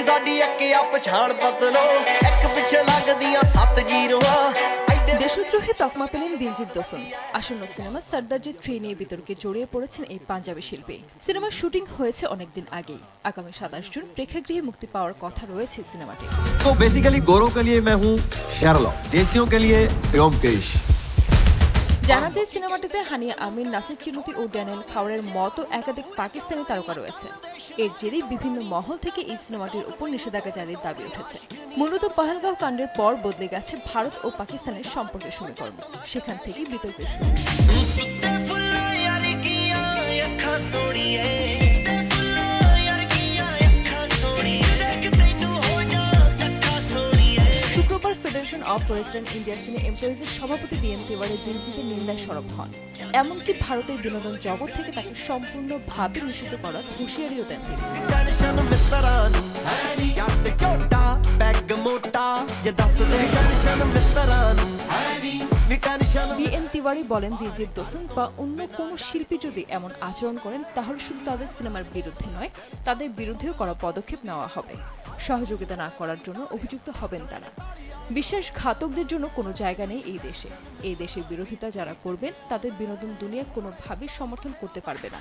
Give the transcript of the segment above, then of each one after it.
साडी एक आ पछाण पतलो एक पिछे लगदियां 7 जीरोआं দেশদ্রোহে তকমা পেলেন দিলজিৎ দোসাঞ্জ। আসন্ন সিনেমা সরদারজি 3 নিয়ে বিতর্কে জড়িয়ে পড়েছেন এই পাঞ্জাবি শিল্পী। সিনেমার শুটিং হয়েছে অনেকদিন আগেই। আগামী 27 জুন প্রেক্ষাগৃহে মুক্তি পাওয়ার কথা রয়েছে সিনেমাটি। तो बेसिकली गोरों के लिए मैं हूं शेरलॉक, देसियों के लिए ब्योमकेश। জানা যায় সিনেমাটিতে হানিয়া আমির, নাসির চিনুতি ও ড্যানিয়েল খাওয়ারের মতো একাধিক পাকিস্তানি তারকা রয়েছে। এর জেরেই বিভিন্ন মহল থেকে এই সিনেমাটির উপর নিষেধাজ্ঞা জারির দাবি উঠেছে। মূলত পহেলগাঁও কাণ্ডের পর বদলে গেছে ভারত ও পাকিস্তানের সম্পর্কের সমীকরণ। সেখান থেকেই বিতর্কের শুরু। ফেডারেশন অফ ওয়েস্টার্ন ইন্ডিয়া সিনে এমপ্লয়িজের সভাপতি বিএন তিওয়ারি দিলজিতের নিন্দায় সরব হন। এমনকি ভারতের বিনোদন জগৎ থেকে তাকে সম্পূর্ণভাবে নিষিদ্ধ করার হুঁশিয়ারিও দেন তিনি। বিএন তিওয়ারি বলেন, দিলজিৎ দোসাঞ্জ বা অন্য কোনো শিল্পী যদি এমন আচরণ করেন তাহলে শুধু তাদের সিনেমার বিরুদ্ধে নয়, তাদের বিরুদ্ধেও কড়া পদক্ষেপ নেওয়া হবে। সহযোগিতা না করার জন্য অভিযুক্ত হবেন তারা। বিশ্বাসঘাতকদের জন্য কোনো জায়গা নেই এই দেশে। এই দেশের বিরোধিতা যারা করবেন তাদের বিনোদন দুনিয়া কোনোভাবেই সমর্থন করতে পারবে না।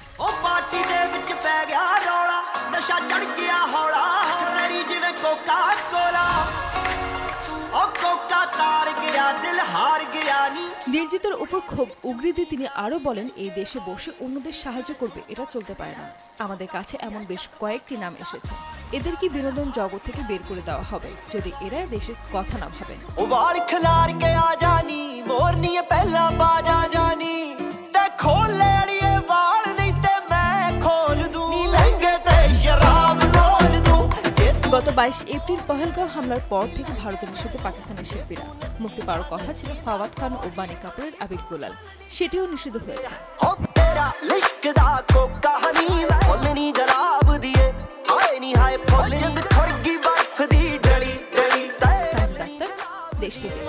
দিলজিতের উপর ক্ষোভ উগরে দিয়ে তিনি আরো বলেন, এই দেশে বসে অন্যদের সাহায্য করবে এটা চলতে পারে না। আমাদের কাছে এমন বেশ কয়েকটি নাম এসেছে, এদেরকে বিনোদন জগৎ থেকে বের করে দেওয়া হবে যদি এরা দেশের কথা না ভাবেন। গত 22 এপ্রিল পহেলগাঁও হামলার পর থেকে ভারতে নিষিদ্ধ পাকিস্তানের শিল্পীরা। মুক্তি পাওয়ার কথা ছিল ফাওয়াদ খান ও বানি কাপুরের আবির গোলাল, সেটিও নিষিদ্ধ হয়েছে। দেশ থেকে।